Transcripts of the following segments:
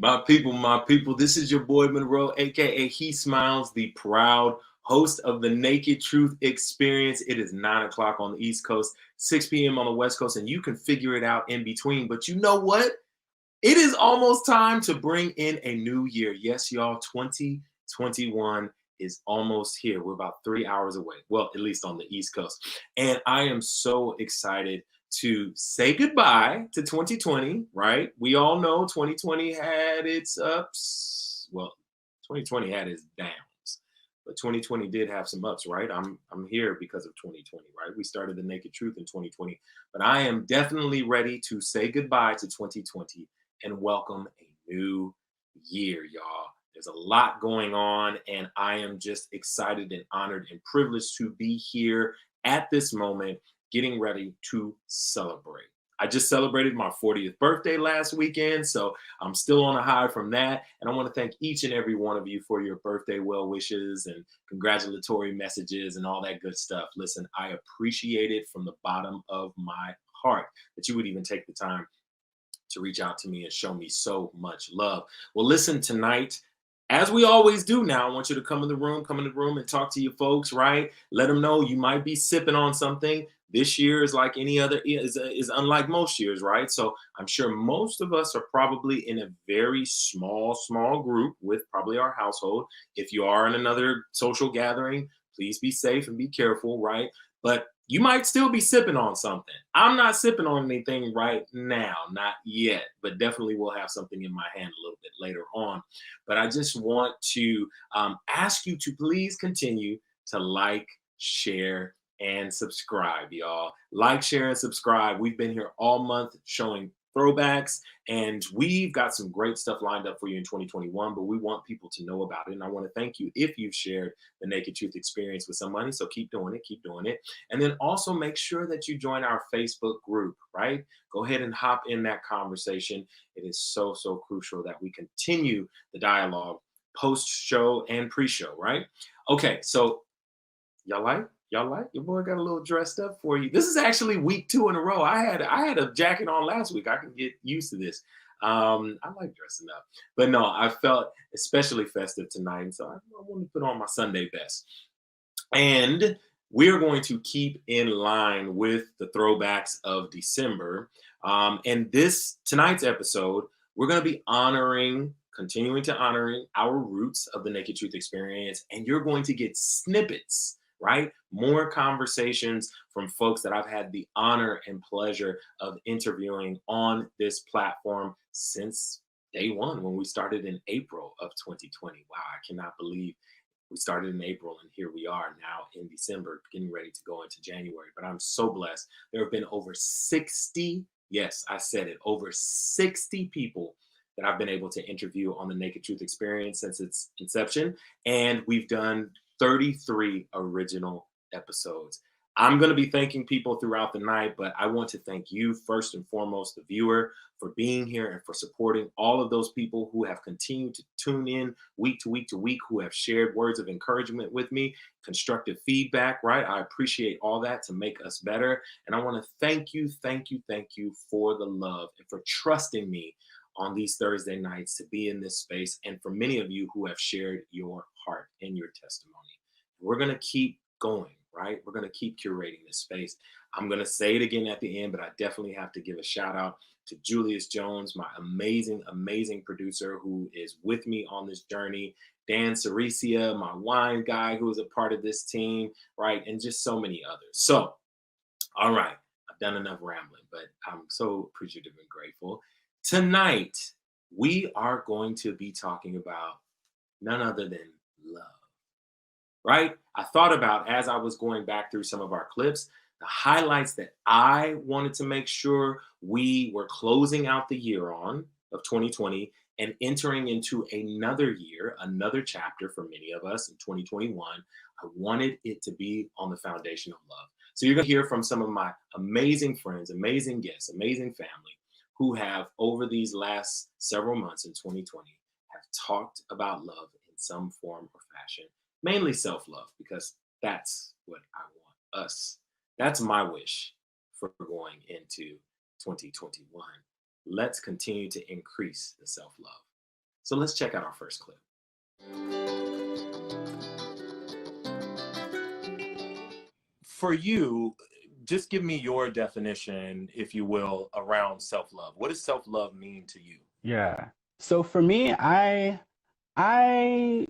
My people, this is your boy Monroe, aka He Smiles, the proud host of the Naked Truth Experience. It is 9 o'clock on the East Coast, 6 p.m. on the West Coast, and you can figure it out in between. But you know what? It is almost time to bring in a new year. Yes, y'all, 2021 is almost here. We're about 3 hours away. Well, at least on the East Coast. And I am so excited to say goodbye to 2020, right? We all know 2020 had its ups. Well, 2020 had its downs, but 2020 did have some ups, right? I'm here because of 2020, right? We started the Naked Truth in 2020, but I am definitely ready to say goodbye to 2020 and welcome a new year, y'all. There's a lot going on, and I am just excited and honored and privileged to be here at this moment getting ready to celebrate. I just celebrated my 40th birthday last weekend, so I'm still on a high from that. And I want to thank each and every one of you for your birthday well wishes and congratulatory messages and all that good stuff. Listen, I appreciate it from the bottom of my heart that you would even take the time to reach out to me and show me so much love. Well, listen, tonight, as we always do now, I want you to come in the room and talk to your folks, right? Let them know you might be sipping on something. This year is like any other, is unlike most years, right? So I'm sure most of us are probably in a very small group with probably our household. If you are in another social gathering, please be safe and be careful, right? But you might still be sipping on something. I'm not sipping on anything right now, not yet, but definitely will have something in my hand a little bit later on. But I just want to ask you to please continue to like, share, and subscribe, y'all. Like, share, and subscribe. We've been here all month showing throwbacks, and we've got some great stuff lined up for you in 2021, but we want people to know about it. And I want to thank you if you've shared the Naked Truth Experience with somebody. So keep doing it, keep doing it. And then also make sure that you join our Facebook group, right? Go ahead and hop in that conversation. It is so crucial that we continue the dialogue post show and pre show, right? Okay, so y'all like? Y'all like? Your boy got a little dressed up for you. This is actually week 2 in a row. I had a jacket on last week. I can get used to this. I like dressing up, but no, I felt especially festive tonight, so I want to put on my Sunday best. And we're going to keep in line with the throwbacks of December. And this tonight's episode, we're going to be continuing to honoring our roots of the Naked Truth Experience, and you're going to get snippets, right? More conversations from folks that I've had the honor and pleasure of interviewing on this platform since day one when we started in April of 2020. Wow, I cannot believe we started in April and here we are now in December, getting ready to go into January. But I'm so blessed. There have been over 60, yes, I said it, over 60 people that I've been able to interview on the Naked Truth Experience since its inception. And we've done 33 original episodes. I'm going to be thanking people throughout the night, but I want to thank you first and foremost, the viewer, for being here and for supporting all of those people who have continued to tune in week to week to week, who have shared words of encouragement with me, constructive feedback, right? I appreciate all that to make us better. And I want to thank you for the love and for trusting me on these Thursday nights to be in this space, and for many of you who have shared your heart and your testimony. We're going to keep going, right? We're going to keep curating this space. I'm going to say it again at the end, but I definitely have to give a shout out to Julius Jones, my amazing producer who is with me on this journey. Dan Cericia, my wine guy who is a part of this team, right? And just so many others. So, all right, I've done enough rambling, but I'm so appreciative and grateful. Tonight, we are going to be talking about none other than love, right? I thought about, as I was going back through some of our clips, the highlights that I wanted to make sure we were closing out the year on of 2020 and entering into another year, another chapter for many of us in 2021. I wanted it to be on the foundation of love. So you're going to hear from some of my amazing friends, amazing guests, amazing family, who have, over these last several months in 2020, have talked about love in some form or fashion, mainly self-love, because that's what I want us. That's my wish for going into 2021. Let's continue to increase the self-love. So let's check out our first clip. For you, just give me your definition, if you will, around self-love. What does self-love mean to you? Yeah. So for me, I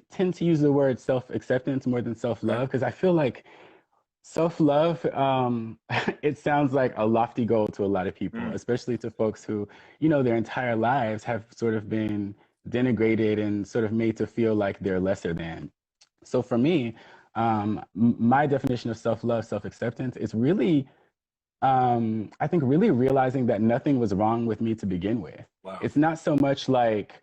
tend to use the word self-acceptance more than Okay. self-love because I feel like self-love, it sounds like a lofty goal to a lot of people, Mm. especially to folks who, their entire lives have sort of been denigrated and sort of made to feel like they're lesser than. So for me, my definition of self-love, self-acceptance is really I think really realizing that nothing was wrong with me to begin with. Wow. It's not so much like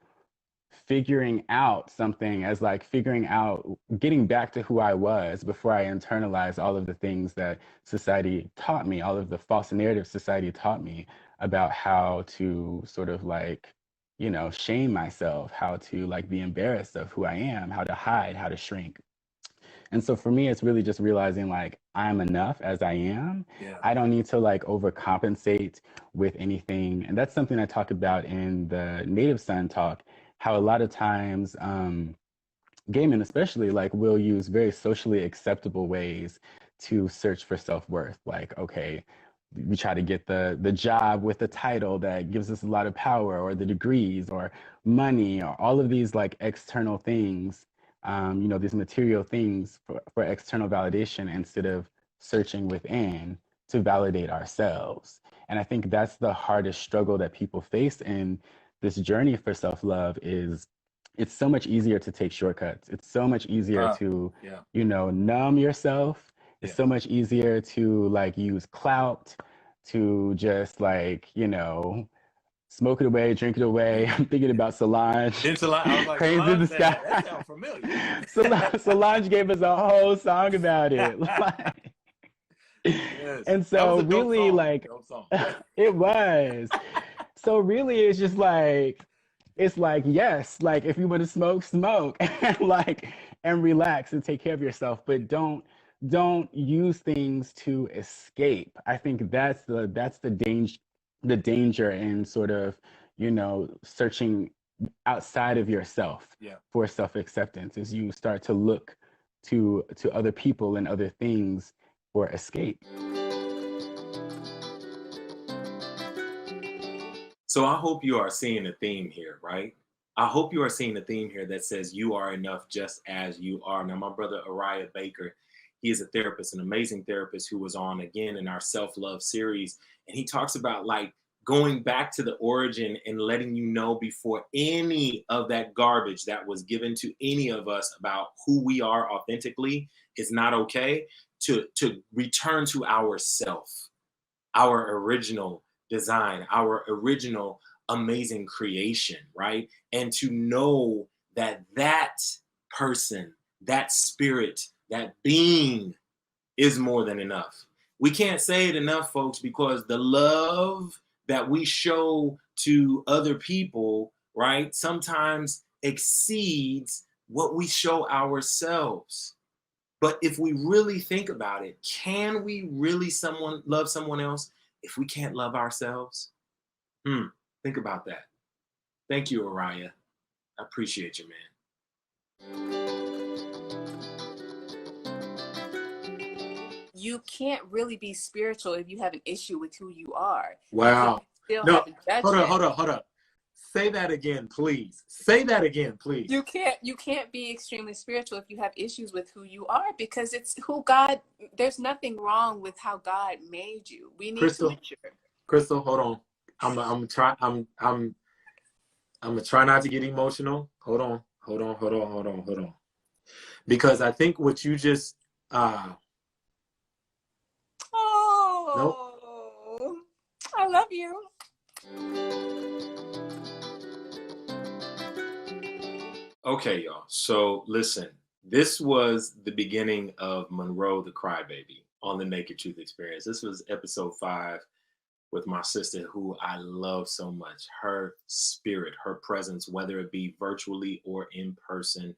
figuring out something as like figuring out, getting back to who I was before I internalized all of the things that society taught me, all of the false narratives society taught me about how to sort of like, shame myself, how to like be embarrassed of who I am, how to hide, how to shrink. And so for me, it's really just realizing like I'm enough as I am. Yeah. I don't need to like overcompensate with anything. And that's something I talk about in the Native Son talk, how a lot of times gay men especially like will use very socially acceptable ways to search for self-worth. Like, okay, we try to get the job with the title that gives us a lot of power, or the degrees, or money, or all of these like external things, these material things for external validation instead of searching within to validate ourselves. And I think that's the hardest struggle that people face in this journey for self-love is it's so much easier to take shortcuts. It's so much easier to, Yeah. numb yourself. It's Yeah. so much easier to like use clout, to just like, smoke it away, drink it away. Yeah. I'm thinking about Solange. I was like, Cranes in the Solange, sky. that sounds familiar. Solange gave us a whole song about it. Like, Yes. and That was so a dope really song. like Dope song. it was. So really it's just like it's like yes, like if you want to smoke, smoke and like and relax and take care of yourself, but don't use things to escape. I think that's the danger in sort of, searching outside of yourself Yeah. for self-acceptance is you start to look to other people and other things for escape. So I hope you are seeing a theme here, right? I hope you are seeing a theme here that says you are enough just as you are. Now, my brother Uriah Baker, he is a therapist, an amazing therapist who was on again in our self-love series. And he talks about like going back to the origin and letting you know before any of that garbage that was given to any of us about who we are authentically is not okay, to return to ourself, our original design, our original amazing creation, right? And to know that that person, that spirit, that being is more than enough. We can't say it enough, folks, because the love that we show to other people, right, sometimes exceeds what we show ourselves. But if we really think about it, can we really love someone else if we can't love ourselves? Think about that. Thank you, Araya. I appreciate you, man. You can't really be spiritual if you have an issue with who you are. Wow. You can still No, have a judgment. hold up. Say that again, please. Say that again, please. You can't be extremely spiritual if you have issues with who you are, because it's who God. There's nothing wrong with how God made you. We need Crystal, to mature. Crystal, hold on. I'm gonna try not to get emotional. Hold on. Because I think what you just nope. Oh, I love you. Okay, y'all. So listen, this was the beginning of Monroe the Crybaby on the Naked Truth Experience. This was episode 5 with my sister, who I love so much. Her spirit, her presence, whether it be virtually or in person,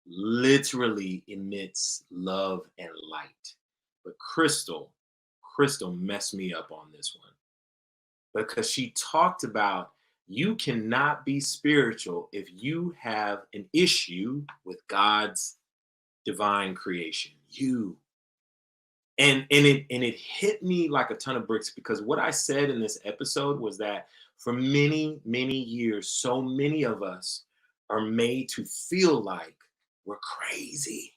literally emits love and light. But Crystal messed me up on this one, because she talked about You cannot be spiritual if you have an issue with God's divine creation. And it hit me like a ton of bricks, because what I said in this episode was that for many, many years, so many of us are made to feel like we're crazy.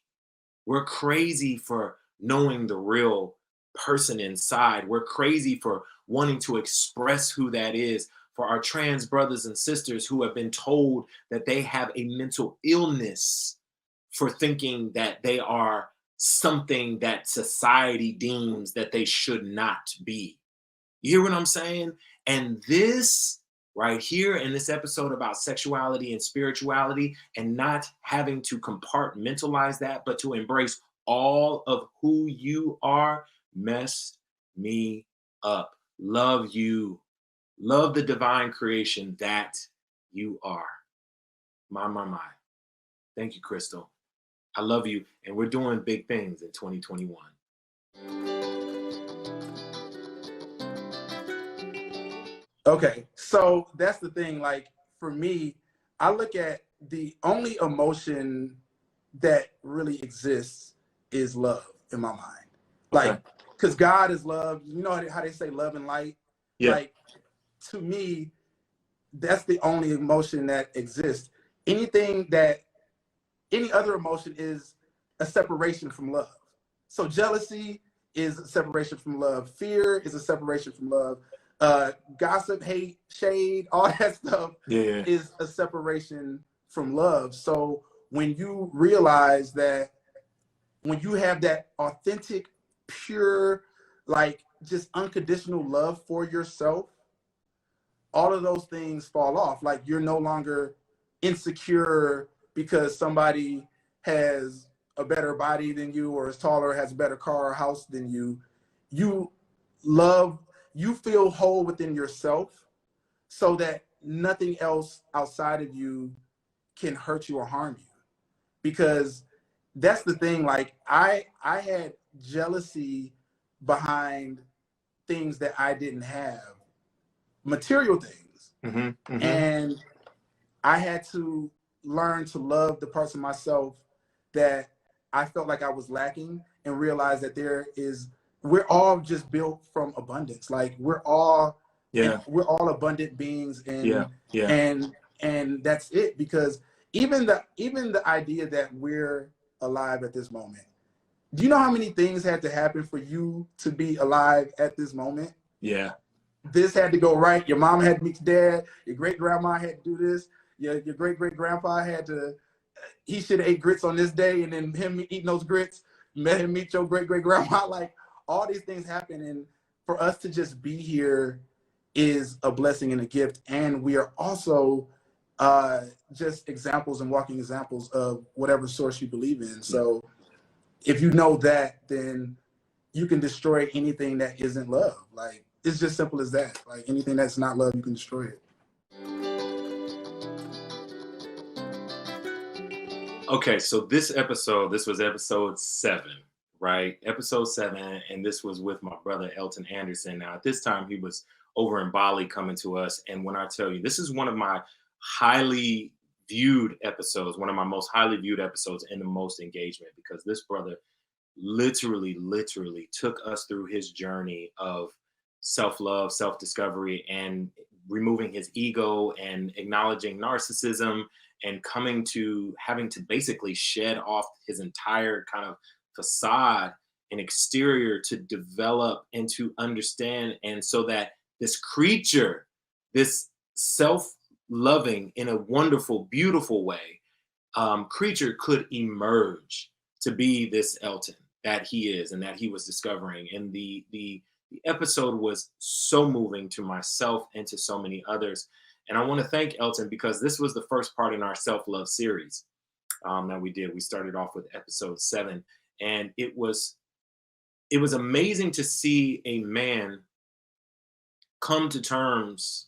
We're crazy for knowing the real person inside. We're crazy for wanting to express who that is. For our trans brothers and sisters who have been told that they have a mental illness, for thinking that they are something that society deems that they should not be. You hear what I'm saying? And this right here in this episode about sexuality and spirituality, and not having to compartmentalize that, but to embrace all of who you are, messed me up. Love you. Love the divine creation that you are. My. Thank you, Crystal. I love you. And we're doing big things in 2021. Okay, so that's the thing. Like, for me, I look at the only emotion that really exists is love in my mind. Okay. Like, because God is love. You know how they say love and light? Yeah. Like, to me, that's the only emotion that exists. Any other emotion is a separation from love. So jealousy is a separation from love. Fear is a separation from love. Gossip, hate, shade, all that stuff is a separation from love. So when you realize that, when you have that authentic, pure, like just unconditional love for yourself, all of those things fall off. Like, you're no longer insecure because somebody has a better body than you, or is taller, has a better car or house than you. You feel whole within yourself, so that nothing else outside of you can hurt you or harm you. Because that's the thing. Like, I had jealousy behind things that I didn't have, material things. And I had to learn to love the parts of myself that I felt like I was lacking, and realize that we're all just built from abundance. Like, we're all abundant beings, and that's it. Because even the idea that we're alive at this moment, do you know how many things had to happen for you to be alive at this moment? Yeah. This had to go right. Your mom had to meet your dad. Your great grandma had to do this. Your great great grandpa he should have ate grits on this day, and then him eating those grits made him meet your great great grandma. Like, all these things happen, and for us to just be here is a blessing and a gift. And we are also just examples and walking examples of whatever source you believe in. So if you know that, then you can destroy anything that isn't love. Like, it's just simple as that. Like, anything that's not love, you can destroy it. Okay, so this was episode 7, right? Episode 7, and this was with my brother Elton Anderson. Now, at this time, he was over in Bali coming to us. And when I tell you, this is one of my highly viewed episodes, one of my most highly viewed episodes and the most engagement, because this brother literally took us through his journey of self-love, self-discovery, and removing his ego and acknowledging narcissism, and coming to having to basically shed off his entire kind of facade and exterior to develop and to understand. And so that this creature, this self-loving in a wonderful, beautiful way, creature could emerge to be this Elton that he is and that he was discovering. And the episode was so moving to myself and to so many others. And I want to thank Elton, because this was the first part in our self-love series that we did. We started off with episode 7, and it was amazing to see a man come to terms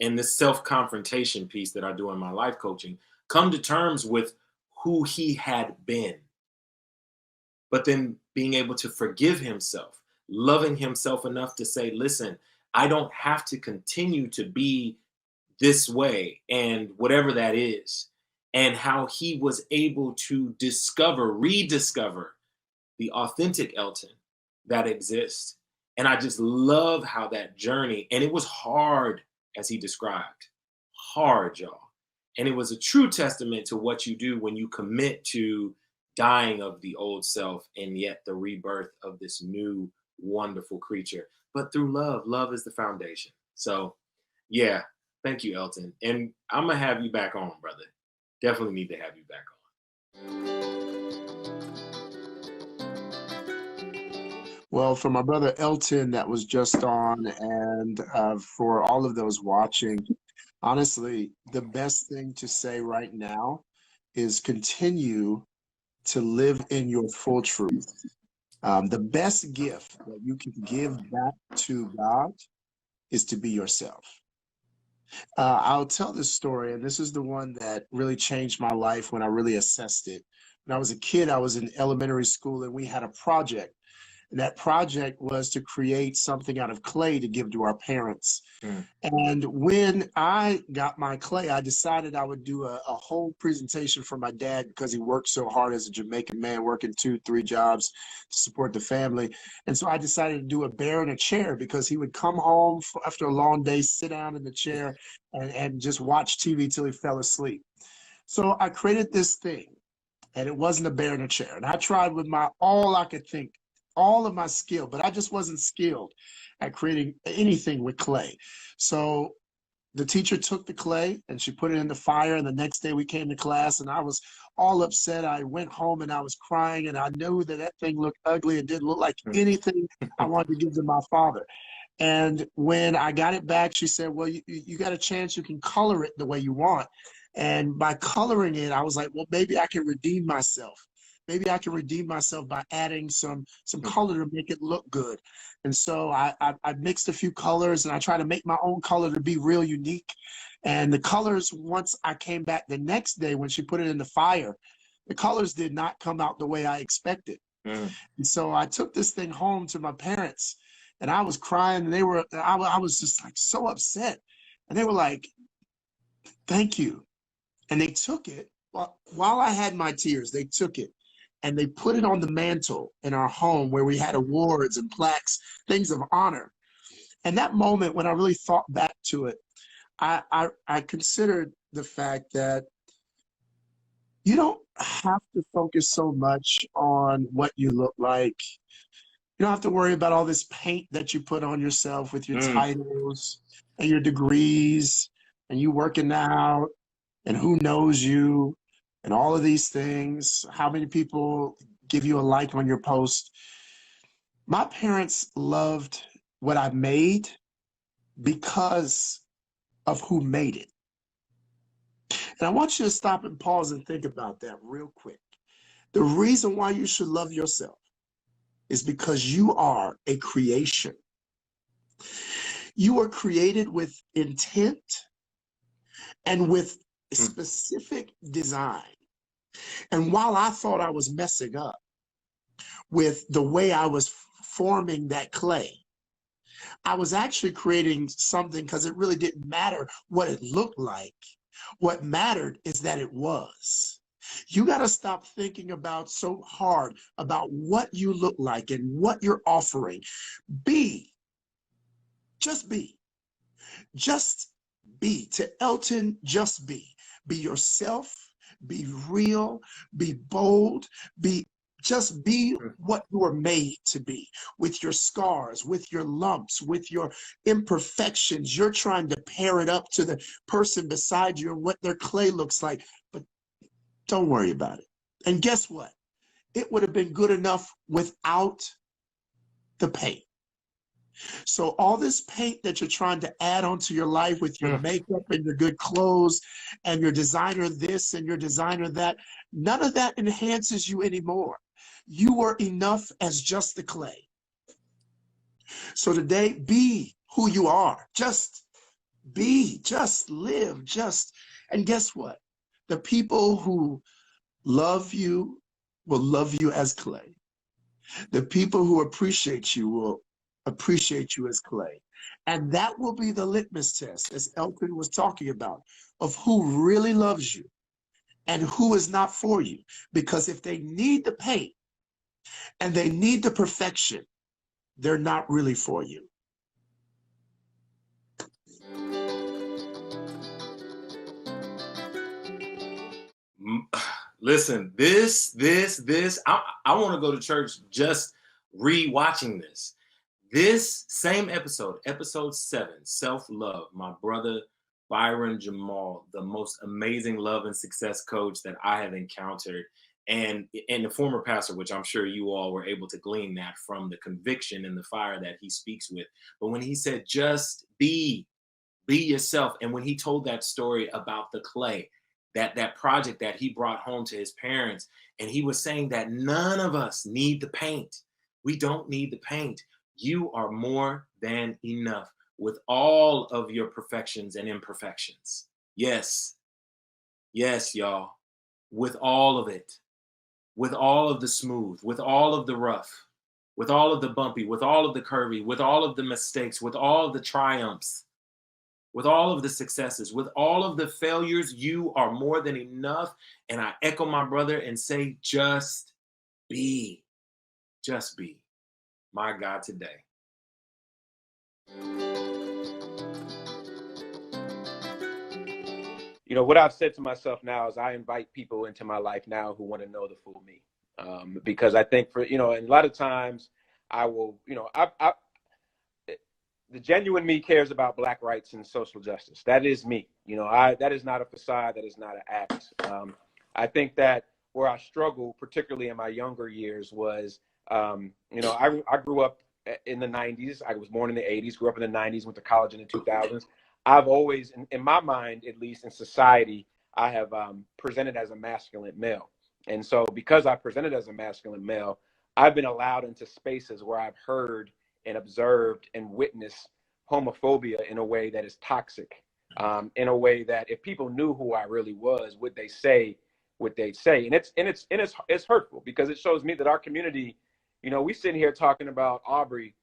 in this self-confrontation piece that I do in my life coaching, come to terms with who he had been, but then being able to forgive himself, loving himself enough to say, listen, I don't have to continue to be this way and whatever that is, and how he was able to rediscover the authentic Elton that exists. And I just love how that journey, and it was hard, as he described, hard, y'all. And it was a true testament to what you do when you commit to dying of the old self and yet the rebirth of this new wonderful creature. But through love, love is the foundation. So yeah, thank you, Elton. And I'm gonna have you back on, brother. Definitely need to have you back on. Well, for my brother Elton that was just on, and for all of those watching, honestly, the best thing to say right now is continue to live in your full truth. The best gift that you can give back to God is to be yourself. I'll tell this story, and this is the one that really changed my life when I really assessed it. When I was a kid, I was in elementary school, and we had a project. And that project was to create something out of clay to give to our parents. Mm. And when I got my clay, I decided I would do a whole presentation for my dad because he worked so hard as a Jamaican man, working 2-3 jobs to support the family. And so I decided to do a bear in a chair because he would come home after a long day, sit down in the chair and just watch TV till he fell asleep. So I created this thing, and it wasn't a bear in a chair. And I tried with all I could think, all of my skill, but I just wasn't skilled at creating anything with clay. So the teacher took the clay and she put it in the fire, and the next day we came to class and I was all upset. I went home and I was crying, and I knew that thing looked ugly and didn't look like anything I wanted to give to my father. And when I got it back, she said, well, you got a chance, you can color it the way you want. And by coloring it, I was like, well, maybe I can redeem myself. Maybe I can redeem myself by adding some color to make it look good. And so I mixed a few colors, and I tried to make my own color to be real unique. And the colors, once I came back the next day when she put it in the fire, the colors did not come out the way I expected. And so I took this thing home to my parents, and I was crying, and I was just like so upset. And they were like, thank you. And they took it, while I had my tears, they took it and they put it on the mantle in our home where we had awards and plaques, things of honor. And that moment, when I really thought back to it, I considered the fact that you don't have to focus so much on what you look like. You don't have to worry about all this paint that you put on yourself with your titles and your degrees and you working out and who knows you and all of these things, how many people give you a like on your post. My parents loved what I made because of who made it. And I want you to stop and pause and think about that real quick. The reason why you should love yourself is because you are a creation. You are created with intent and with specific design. And while I thought I was messing up with the way I was forming that clay, I was actually creating something because it really didn't matter what it looked like. What mattered is that it was. You got to stop thinking about so hard about what you look like and what you're offering. Just be. Just be. To Elton, just be. Be yourself. Be real. Be bold. Just be what you were made to be, with your scars, with your lumps, with your imperfections. You're trying to pair it up to the person beside you and what their clay looks like, but don't worry about it. And guess what? It would have been good enough without the paint. So all this paint that you're trying to add onto your life with your makeup and your good clothes and your designer this and your designer that, none of that enhances you anymore. You were enough as just the clay. So today, be who you are. Just be, just live, and guess what? The people who love you will love you as clay. The people who appreciate you will appreciate you as clay. And that will be the litmus test, as Elton was talking about, of who really loves you and who is not for you. Because if they need the pain and they need the perfection, they're not really for you. Listen, I want to go to church just re-watching this. This same episode, episode 7, self-love, my brother Byron Jamal, the most amazing love and success coach that I have encountered, and the former pastor, which I'm sure you all were able to glean that from the conviction and the fire that he speaks with. But when he said, just be yourself, and when he told that story about the clay, that project that he brought home to his parents, and he was saying that none of us need the paint. We don't need the paint. You are more than enough with all of your perfections and imperfections. Yes, y'all, with all of it, with all of the smooth, with all of the rough, with all of the bumpy, with all of the curvy, with all of the mistakes, with all of the triumphs, with all of the successes, with all of the failures, you are more than enough. And I echo my brother and say, just be. My God, today. You know, what I've said to myself now is I invite people into my life now who want to know the full me. Because I think and a lot of times I will, the genuine me cares about Black rights and social justice. That is me. That is not a facade. That is not an act. I think that where I struggled, particularly in my younger years, was, I grew up in the 90s. I was born in the 80s, grew up in the 90s, went to college in the 2000s. I've always, in my mind, at least in society, I have presented as a masculine male. And so because I presented as a masculine male, I've been allowed into spaces where I've heard and observed and witnessed homophobia in a way that is toxic, in a way that if people knew who I really was, would they say what they'd say? And it's hurtful, because it shows me that our community, we sitting here talking about Ahmaud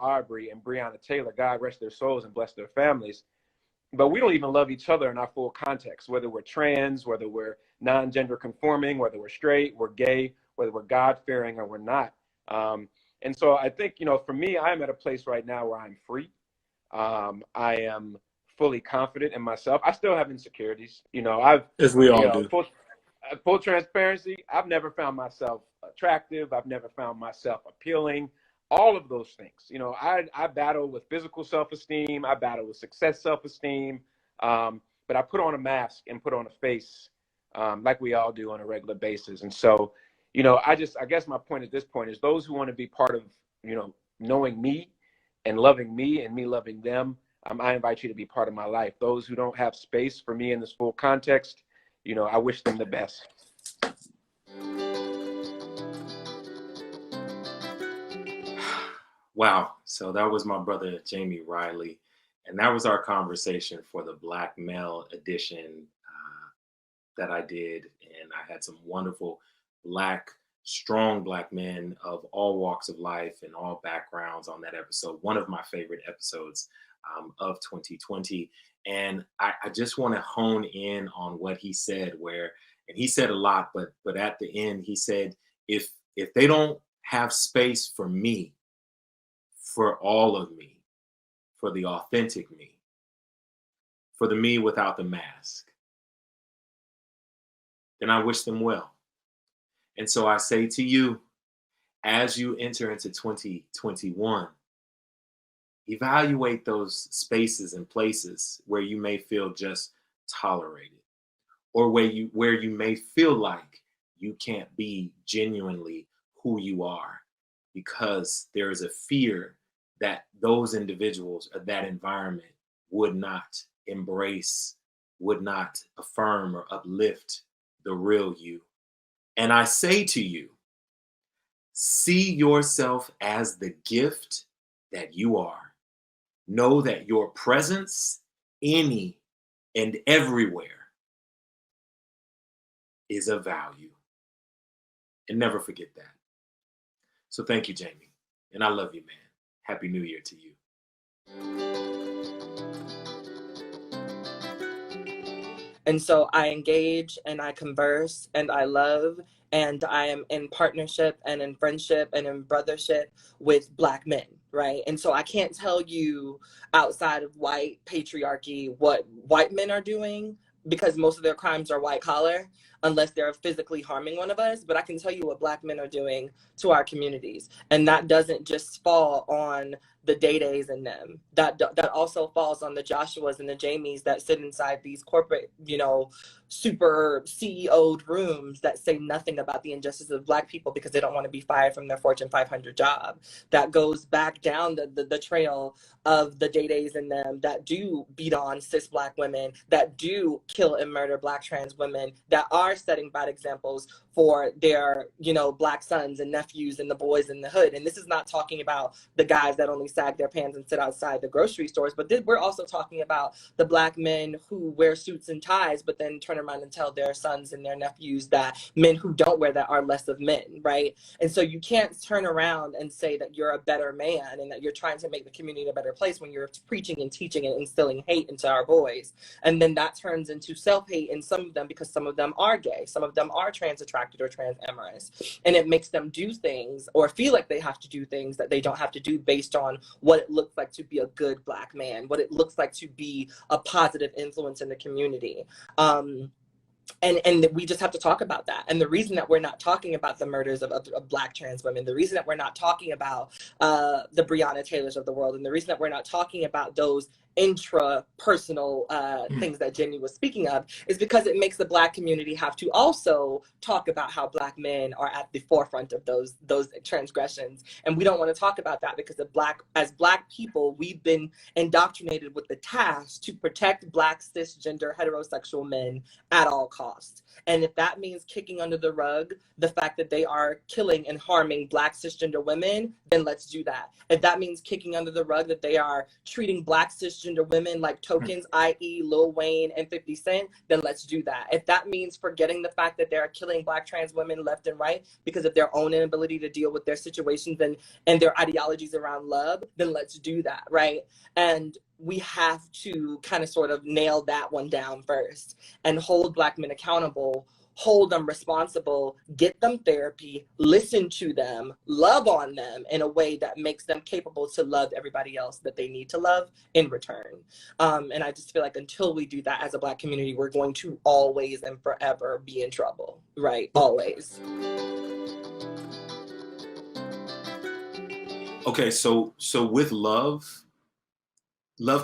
Arbery and Breonna Taylor, God rest their souls and bless their families. But we don't even love each other in our full context, whether we're trans, whether we're non-gender conforming, whether we're straight, we're gay, whether we're God-fearing or we're not. And so I think, for me, I'm at a place right now where I'm free. I am fully confident in myself. I still have insecurities. As we all do. Full transparency, I've never found myself attractive. I've never found myself appealing. All of those things. I battle with physical self-esteem. I battle with success self-esteem. But I put on a mask and put on a face, like we all do on a regular basis. And so, I guess my point at this point is those who want to be part of, knowing me and loving me and me loving them, I invite you to be part of my life. Those who don't have space for me in this full context, I wish them the best. Wow. So that was my brother, Jamie Riley. And that was our conversation for the Black Male edition that I did. And I had some wonderful strong Black men of all walks of life and all backgrounds on that episode. One of my favorite episodes of 2020. And I just want to hone in on what he said, and he said a lot, but at the end, he said, if they don't have space for me, for all of me, for the authentic me, for the me without the mask, then I wish them well. And so I say to you, as you enter into 2021, evaluate those spaces and places where you may feel just tolerated, or where you may feel like you can't be genuinely who you are, because there is a fear that those individuals or that environment would not embrace, would not affirm or uplift the real you. And I say to you, see yourself as the gift that you are. Know that your presence, any and everywhere, is of value. And never forget that. So thank you, Jamie. And I love you, man. Happy New Year to you. And so I engage and I converse and I love, and I am in partnership and in friendship and in brothership with Black men, right? And so I can't tell you outside of white patriarchy what white men are doing, because most of their crimes are white collar, unless they're physically harming one of us. But I can tell you what Black men are doing to our communities. And that doesn't just fall on the Day-Days in them. That also falls on the Joshuas and the Jamies that sit inside these corporate, super CEO'd rooms that say nothing about the injustice of Black people because they don't want to be fired from their Fortune 500 job. That goes back down the trail of the Day-Days in them that do beat on cis Black women, that do kill and murder Black trans women, that are setting bad examples for their, Black sons and nephews and the boys in the hood. And this is not talking about the guys that only sag their pants and sit outside the grocery stores, but we're also talking about the Black men who wear suits and ties, but then turn around and tell their sons and their nephews that men who don't wear that are less of men, right? And so you can't turn around and say that you're a better man and that you're trying to make the community a better place when you're preaching and teaching and instilling hate into our boys. And then that turns into self-hate in some of them, because some of them are gay, some of them are trans attracted or trans amorous, and it makes them do things or feel like they have to do things that they don't have to do based on what it looks like to be a good Black man, what it looks like to be a positive influence in the community. And we just have to talk about that. And the reason that we're not talking about the murders of Black trans women, the reason that we're not talking about the Breonna Taylors of the world, and the reason that we're not talking about those intrapersonal things that Jenny was speaking of, is because it makes the Black community have to also talk about how Black men are at the forefront of those transgressions. And we don't want to talk about that because as Black people, we've been indoctrinated with the task to protect Black cisgender heterosexual men at all costs. And if that means kicking under the rug the fact that they are killing and harming Black cisgender women, then let's do that. If that means kicking under the rug that they are treating Black cisgender women like tokens, i.e. Lil Wayne and 50 Cent, then let's do that. If that means forgetting the fact that they're killing Black trans women left and right because of their own inability to deal with their situations and their ideologies around love, then let's do that, right? And we have to kind of sort of nail that one down first and hold Black men accountable, hold them responsible, get them therapy, listen to them, love on them in a way that makes them capable to love everybody else that they need to love in return. And I just feel like until we do that as a Black community, we're going to always and forever be in trouble, right? Always. Okay, so with love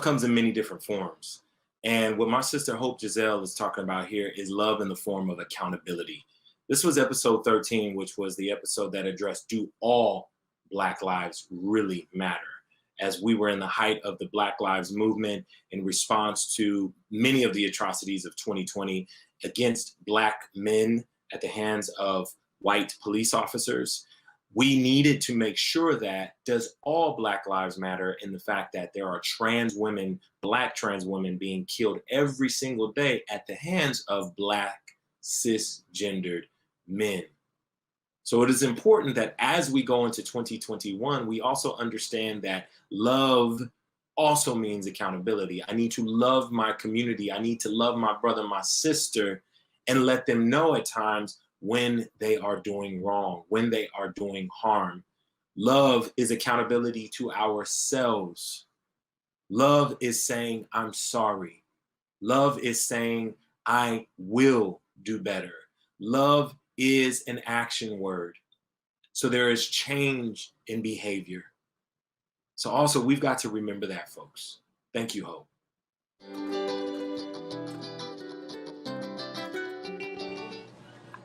comes in many different forms. And what my sister Hope Giselle is talking about here is love in the form of accountability. This was episode 13, which was the episode that addressed, do all Black lives really matter? As we were in the height of the Black Lives Movement in response to many of the atrocities of 2020 against Black men at the hands of white police officers, we needed to make sure that, does all Black lives matter, in the fact that there are trans women, Black trans women, being killed every single day at the hands of Black cisgendered men. So it is important that as we go into 2021, we also understand that love also means accountability. I need to love my community. I need to love my brother, my sister, and let them know at times when they are doing wrong, when they are doing harm. Love is accountability to ourselves. Love is saying, I'm sorry. Love is saying, I will do better. Love is an action word. So there is change in behavior. So also, we've got to remember that, folks. Thank you, Hope.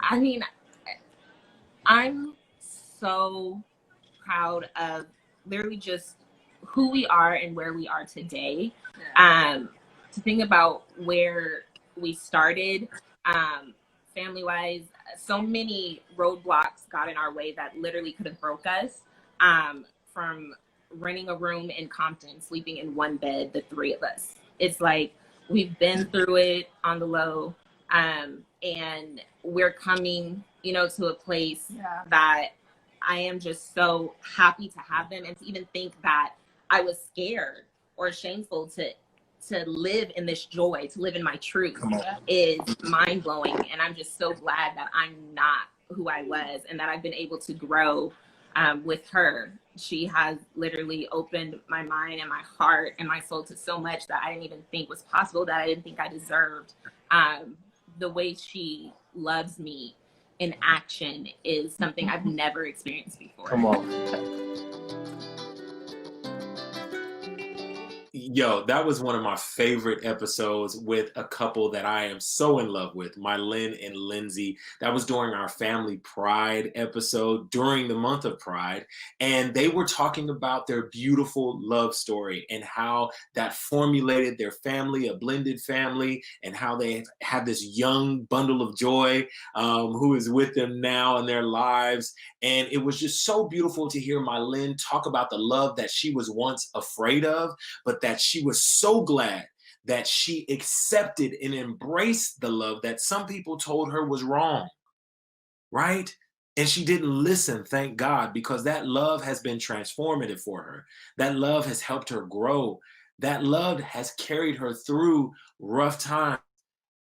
I mean, I'm so proud of literally just who we are and where we are today. To think about where we started, family-wise, so many roadblocks got in our way that literally could have broke us. From renting a room in Compton, sleeping in one bed, the three of us. It's like we've been through it on the low, and we're coming, to a place that I am just so happy to have them, and to even think that I was scared or shameful to live in this joy, to live in my truth is mind blowing. And I'm just so glad that I'm not who I was and that I've been able to grow with her. She has literally opened my mind and my heart and my soul to so much that I didn't even think was possible, that I didn't think I deserved. The way she loves me in action is something I've never experienced before. Come on. Yo, that was one of my favorite episodes with a couple that I am so in love with, Mylin and Lindsay. That was during our family pride episode during the month of Pride. And they were talking about their beautiful love story and how that formulated their family, a blended family, and how they have this young bundle of joy who is with them now in their lives. And it was just so beautiful to hear Mylin talk about the love that she was once afraid of, but that she was so glad that she accepted and embraced the love that some people told her was wrong, right? And she didn't listen, thank God, because that love has been transformative for her. That love has helped her grow. That love has carried her through rough times.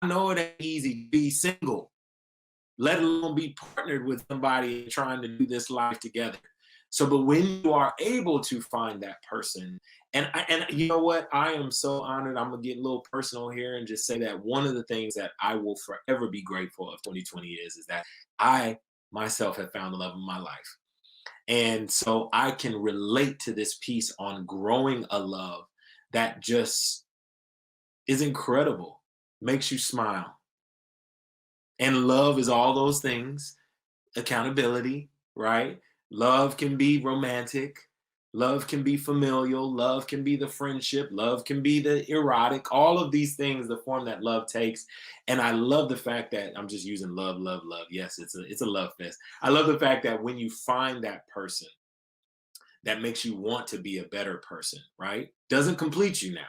I know it ain't easy to be single, let alone be partnered with somebody trying to do this life together. So, but when you are able to find that person, and you know what, I am so honored. I'm gonna get a little personal here and just say that one of the things that I will forever be grateful of 2020 is that I myself have found the love of my life. And so I can relate to this piece on growing a love that just is incredible, makes you smile. And love is all those things, accountability, right? Love can be romantic. Love can be familial. Love can be the friendship. Love can be the erotic. All of these things, the form that love takes. And I love the fact that I'm just using love, love, love. Yes, it's a love fest. I love the fact that when you find that person that makes you want to be a better person, right? Doesn't complete you now.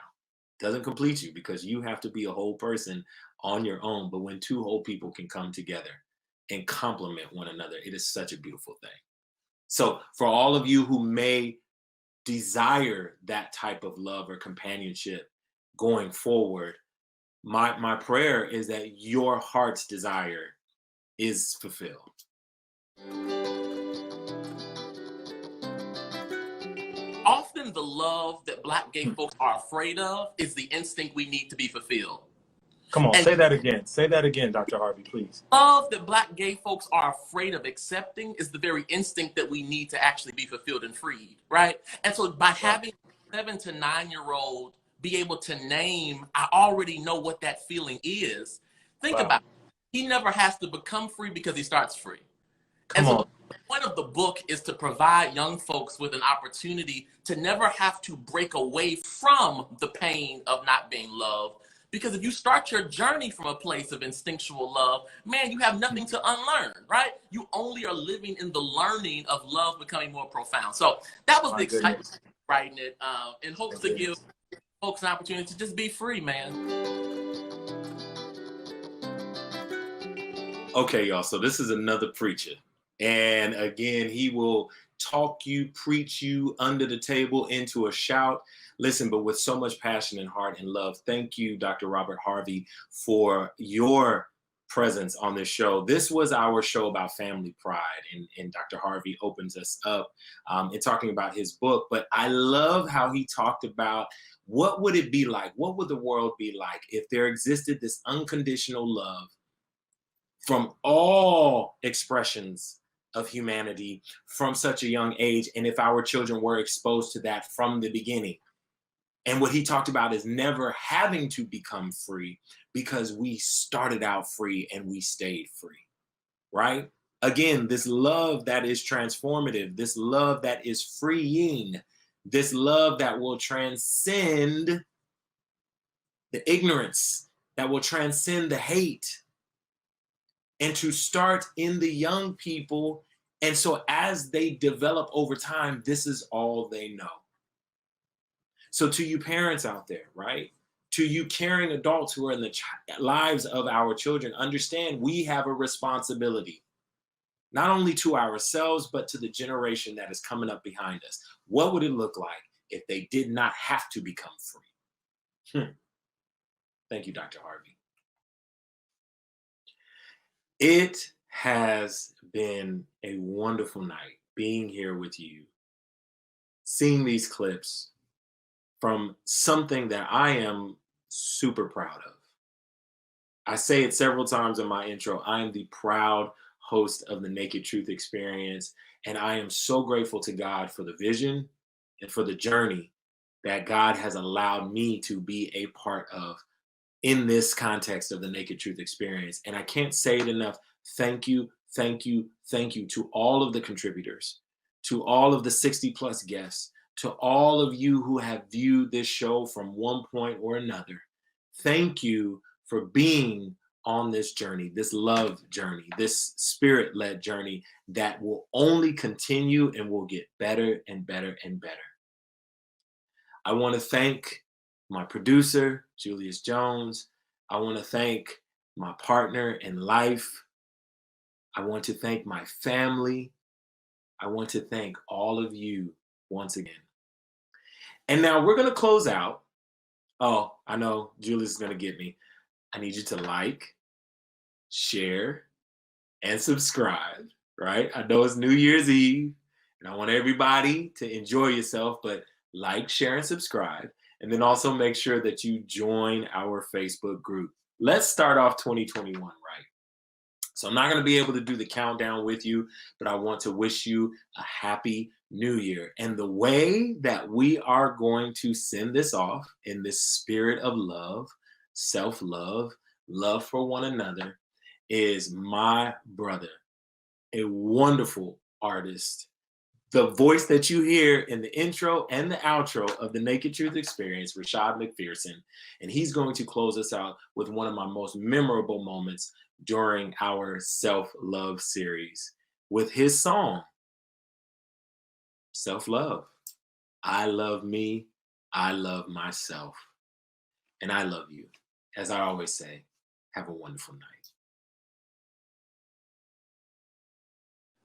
Doesn't complete you because you have to be a whole person on your own. But when two whole people can come together and complement one another, it is such a beautiful thing. So for all of you who may desire that type of love or companionship going forward, my prayer is that your heart's desire is fulfilled. Often the love that Black gay folks are afraid of is the instinct we need to be fulfilled. Come on, And say that again. Say that again, Dr. Harvey, please. love that Black gay folks are afraid of accepting is the very instinct that we need to actually be fulfilled and freed, right? And so by having a 7 to 9-year-old be able to name, I already know what that feeling is, think about it. He never has to become free because he starts free. Come on. The point of the book is to provide young folks with an opportunity to never have to break away from the pain of not being loved. Because if you start your journey from a place of instinctual love, man, you have nothing to unlearn, right? You only are living in the learning of love becoming more profound. So that was the excitement of writing it, in hopes to give folks an opportunity to just be free, man. Okay, y'all, so this is another preacher. And again, he will talk you, preach you under the table into a shout. Listen, but with so much passion and heart and love. Thank you, Dr. Robert Harvey, for your presence on this show. This was our show about family pride, and Dr. Harvey opens us up in talking about his book. But I love how he talked about what would it be like? What would the world be like if there existed this unconditional love from all expressions of humanity from such a young age, and if our children were exposed to that from the beginning? And what he talked about is never having to become free because we started out free and we stayed free, right? Again, this love that is transformative, this love that is freeing, this love that will transcend the ignorance, that will transcend the hate, and to start in the young people. And so as they develop over time, this is all they know. So to you parents out there, right? To you caring adults who are in the lives of our children, understand we have a responsibility, not only to ourselves, but to the generation that is coming up behind us. What would it look like if they did not have to become free. Thank you, Dr. Harvey. It has been a wonderful night being here with you, seeing these clips from something that I am super proud of. I say it several times in my intro. I am the proud host of the Naked Truth Experience, and I am so grateful to God for the vision and for the journey that God has allowed me to be a part of in this context of the Naked Truth Experience. And I can't say it enough. Thank you, thank you, thank you to all of the contributors, to all of the 60 plus guests, to all of you who have viewed this show from one point or another. Thank you for being on this journey, this love journey, this spirit-led journey that will only continue and will get better and better and better. I want to thank my producer, Julius Jones. I want to thank my partner in life. I want to thank my family. I want to thank all of you once again. And now we're going to close out. Oh, I know Julius is going to get me. I need you to like, share, and subscribe, right? I know it's New Year's Eve, and I want everybody to enjoy yourself, but like, share, and subscribe. And then also make sure that you join our Facebook group. Let's start off 2021 right. So I'm not going to be able to do the countdown with you, but I want to wish you a happy new year. And the way that we are going to send this off in this spirit of love, self-love, love for one another, is my brother, a wonderful artist, the voice that you hear in the intro and the outro of the Naked Truth Experience, Rashad McPherson. And he's going to close us out with one of my most memorable moments during our self-love series with his song, Self-Love. I love me, I love myself, and I love you. As I always say, have a wonderful night.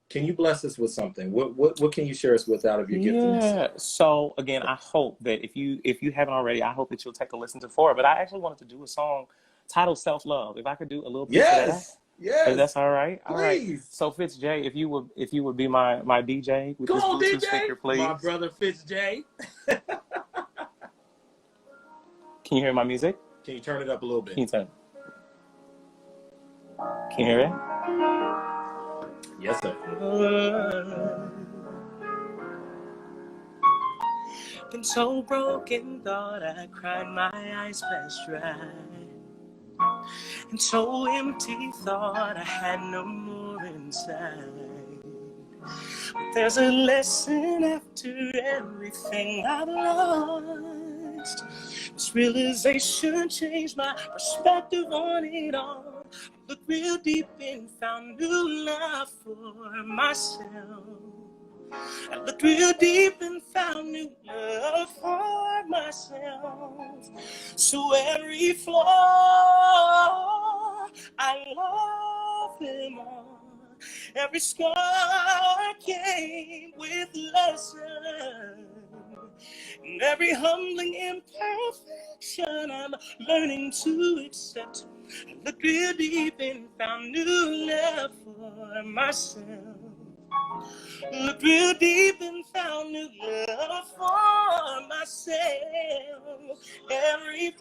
Can you bless us with something? What can you share us with out of your giftedness? Yeah. So again, I hope that if you haven't already, I hope that you'll take a listen to Fora. But I actually wanted to do a song titled Self-Love. If I could do a little piece of that. Yes. If that's all right. Please. All right. So Fitz J, if you would be my DJ with this Bluetooth speaker, please. My brother Fitz J. Can you hear my music? Can you turn it up a little bit? Can you hear it? Yes, sir. Been so broken, thought I cried my eyes flashed dry. And so empty, thought I had no more inside. But there's a lesson after everything I've lost. This realization changed my perspective on it all. I looked real deep and found new love for myself. I looked real deep and found new love for myself. So every flaw, I love them all. Every scar came with lesson. And every humbling imperfection I'm learning to accept. I looked real deep and found new love for myself. Looked real deep and found new love for myself. Every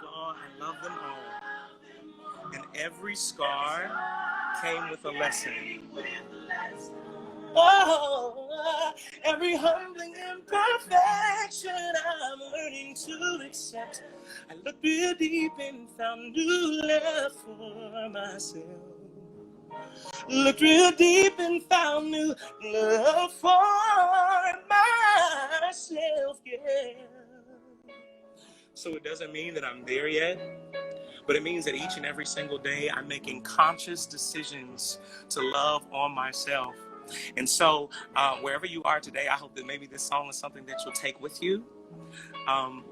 flaw, I love them all. And every scar came with a lesson. Oh, every humbling imperfection I'm learning to accept. I looked real deep and found new love for myself. Looked real deep and found new love for myself, yeah. So it doesn't mean that I'm there yet, but it means that each and every single day I'm making conscious decisions to love on myself. And so wherever you are today, I hope that maybe this song is something that you'll take with you,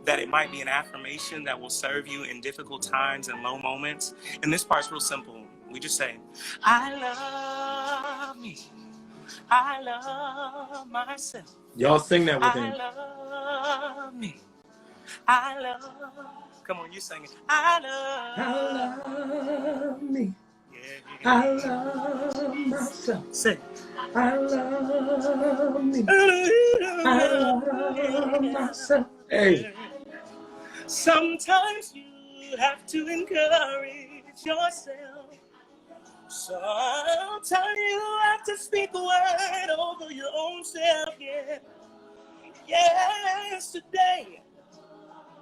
that it might be an affirmation that will serve you in difficult times and low moments. And this part's real simple. We just say, I love me, I love myself. Y'all sing that with him. I love me. I love. Come on, you sing it. I love me. Yeah. I love myself. Sing. I love me. I love myself. Hey. Sometimes you have to encourage yourself. Sometimes you have to speak a word over your own self. Yeah. Yesterday.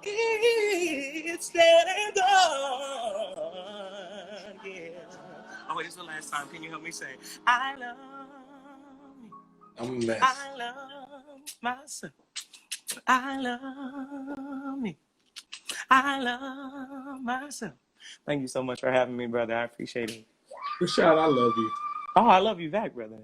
It's dead and gone, yeah. Oh, wait, this is the last time. Can you help me say, I love me. I'm a mess. I love myself. I love me. I love myself. Thank you so much for having me, brother. I appreciate it. Rashad, I love you. Oh, I love you back, brother.